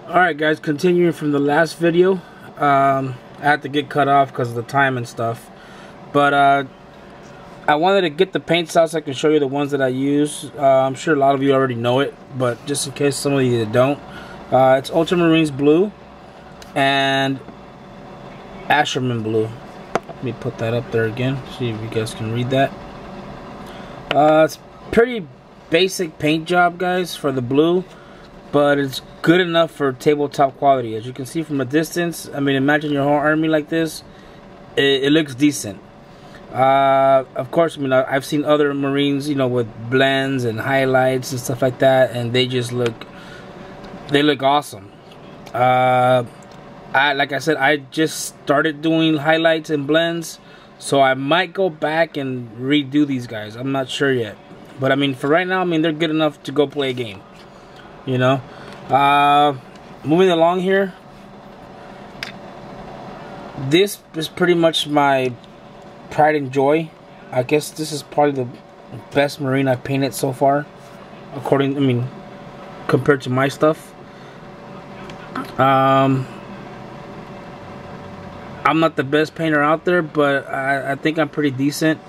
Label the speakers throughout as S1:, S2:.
S1: Alright guys, continuing from the last video. I had to get cut off because of the time and stuff, but I wanted to get the paints out so I can show you the ones that I use. I'm sure a lot of you already know it, but just in case some of you don't, it's Ultramarines Blue and Asherman Blue. Let me put that up there again, see if you guys can read that. It's pretty basic paint job, guys, for the blue, but it's good enough for tabletop quality. As you can see from a distance, I mean, imagine your whole army like this. It looks decent. Of course, I mean, I've seen other Marines, you know, with blends and highlights and stuff like that, and they just look awesome. Like I said, I just started doing highlights and blends, so I might go back and redo these guys. I'm not sure yet, but I mean, for right now, I mean, they're good enough to go play a game, you know. Moving along here, this is pretty much my pride and joy. I guess this is probably the best Marine I've painted so far, compared to my stuff. I'm not the best painter out there, but I think I'm pretty decent.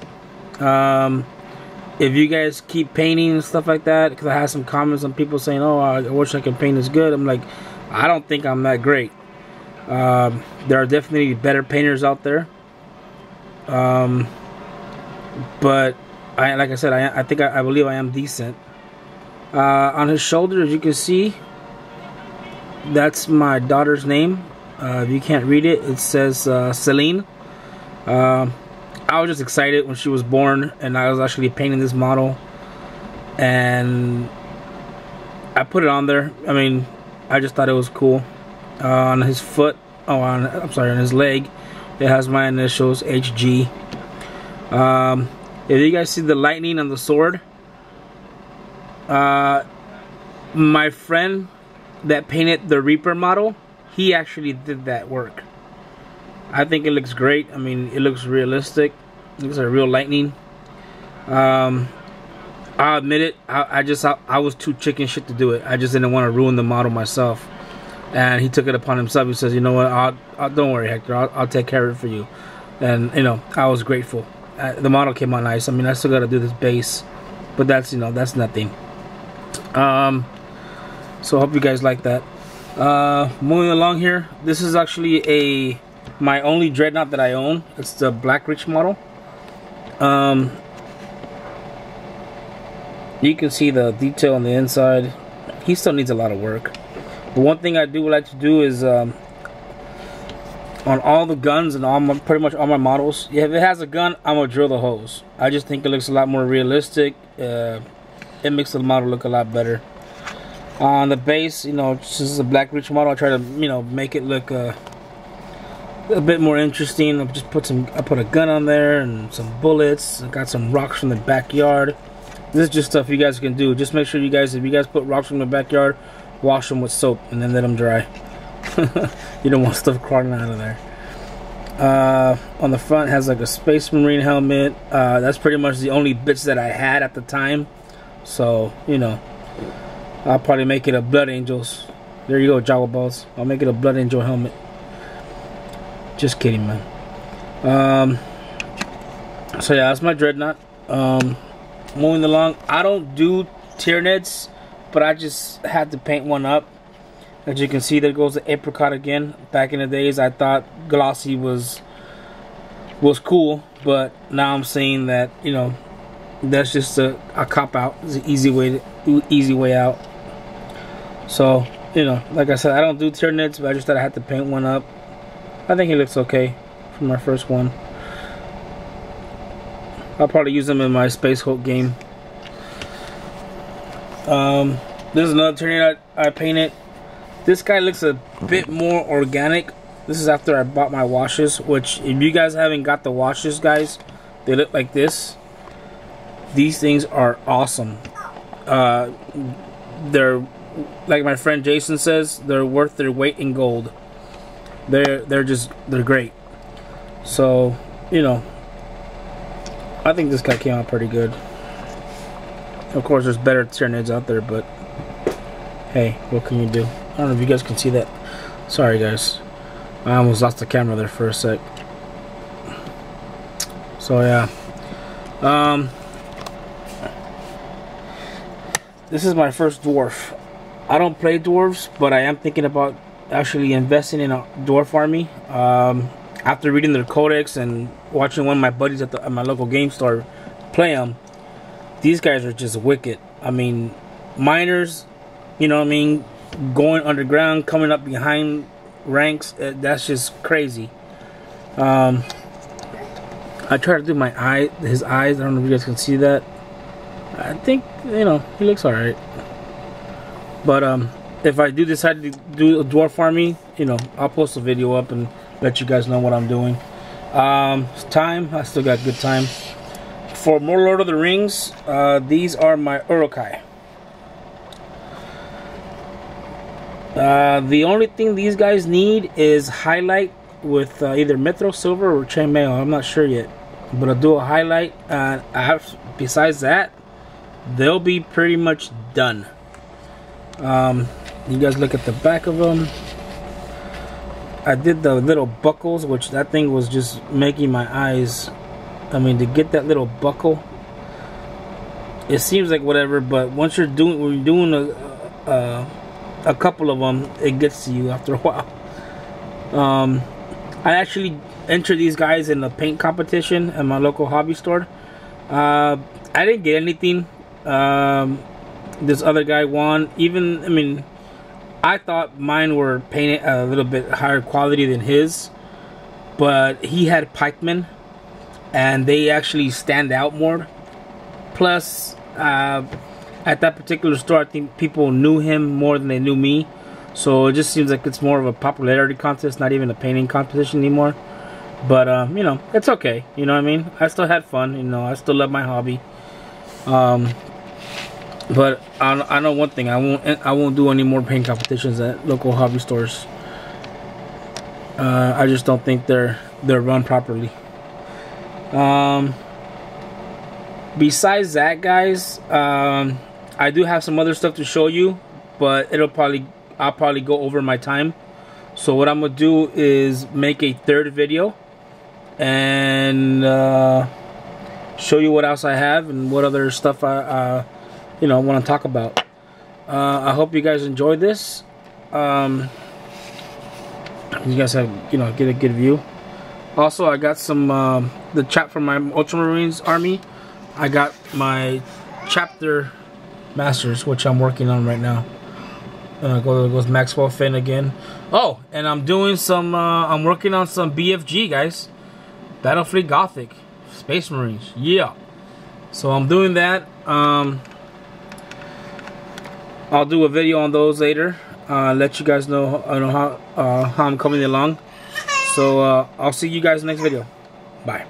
S1: If you guys keep painting and stuff like that, because I had some comments on people saying, oh, I wish I could paint as good. I'm like, I don't think I'm that great. There are definitely better painters out there. But like I said, I believe I am decent. On his shoulder, as you can see, that's my daughter's name. If you can't read it, it says Celine. I was just excited when she was born, and I was actually painting this model, and I put it on there. I mean, I just thought it was cool. On his foot, on his leg, it has my initials, HG. If you guys see the lightning on the sword, my friend that painted the Reaper model, he actually did that work. I think it looks great. I mean, it looks realistic. It looks like real lightning. I'll admit it, I was too chicken shit to do it. I just didn't want to ruin the model myself. And he took it upon himself. He says, you know what, don't worry, Hector, I'll take care of it for you. And, you know, I was grateful. The model came out nice. I mean, I still got to do this base, but that's, you know, that's nothing. So I hope you guys like that. Moving along here, this is actually my only dreadnought that I own. It's the Black Rich model. You can see the detail on the inside. He still needs a lot of work. But one thing I do like to do is on all the guns and pretty much all my models, if it has a gun, I'm gonna drill the hose. I just think it looks a lot more realistic. It makes the model look a lot better. On the base, you know, this is a Black Rich model. I try to, you know, make it look a bit more interesting. I put a gun on there and some bullets. I got some rocks from the backyard. This is just stuff you guys can do. Just make sure if you guys put rocks from the backyard, wash them with soap and then let them dry. You don't want stuff crawling out of there. On the front has like a Space Marine helmet. That's pretty much the only bits that I had at the time. So, you know, I'll probably make it a Blood Angels. There you go, Jawa balls. I'll make it a Blood Angel helmet. Just kidding, man. So yeah, that's my dreadnought. Moving along, I don't do Tyranids, but I just had to paint one up. As you can see, there goes the apricot again. Back in the days, I thought glossy was cool, but now I'm saying that, you know, that's just a cop out. It's an easy way out. So, you know, like I said, I don't do Tyranids, but I just thought I had to paint one up. I think it looks okay for my first one. I'll probably use them in my Space Hulk game. This is another Tyranid I painted. This guy looks a bit more organic. This is after I bought my washes, which if you guys haven't got the washes, guys, they look like this. These things are awesome. They're, like my friend Jason says, they're worth their weight in gold. They're great. So, you know, I think this guy came out pretty good. Of course, there's better Tyranids out there, but hey, what can you do? I don't know if you guys can see that. Sorry guys, I almost lost the camera there for a sec. So yeah, this is my first dwarf. I don't play dwarves, but I am thinking about actually investing in a dwarf army. After reading their codex and watching one of my buddies at my local game store play them, these guys are just wicked. I mean, miners, you know what I mean, going underground, coming up behind ranks, that's just crazy. I try to do his eyes. I don't know if you guys can see that. I think, you know, he looks alright. But if I do decide to do a dwarf army, you know, I'll post a video up and let you guys know what I'm doing. Time, I still got good time. For more Lord of the Rings, these are my Urukai. The only thing these guys need is highlight with either Mithril Silver or Chainmail. I'm not sure yet, but I'll do a highlight. Besides that, they'll be pretty much done. You guys look at the back of them. I did the little buckles, which that thing was just making my eyes. I mean, to get that little buckle, it seems like whatever, but once you're doing a couple of them, it gets to you after a while. I actually entered these guys in a paint competition at my local hobby store. I didn't get anything. This other guy won. Even, I mean, I thought mine were painted a little bit higher quality than his, but he had pikemen, and they actually stand out more. Plus, at that particular store, I think people knew him more than they knew me, so it just seems like it's more of a popularity contest, not even a painting competition anymore. But you know, it's okay. You know what I mean? I still had fun. You know, I still love my hobby. But I know one thing: I won't do any more paint competitions at local hobby stores. I just don't think they're run properly. Besides that, guys, I do have some other stuff to show you, but I'll probably go over my time. So what I'm gonna do is make a third video and show you what else I have and what other stuff I you know, want to talk about. I hope you guys enjoyed this. You guys have, you know, get a good view. Also, I got some the chap from my Ultramarines army. I got my chapter masters, which I'm working on right now. Goes Maxwell Finn again. Oh, and I'm doing some. I'm working on some BFG, guys. Battlefleet Gothic Space Marines. Yeah. So I'm doing that. I'll do a video on those later. Let you guys know, how I'm coming along. So I'll see you guys in the next video. Bye.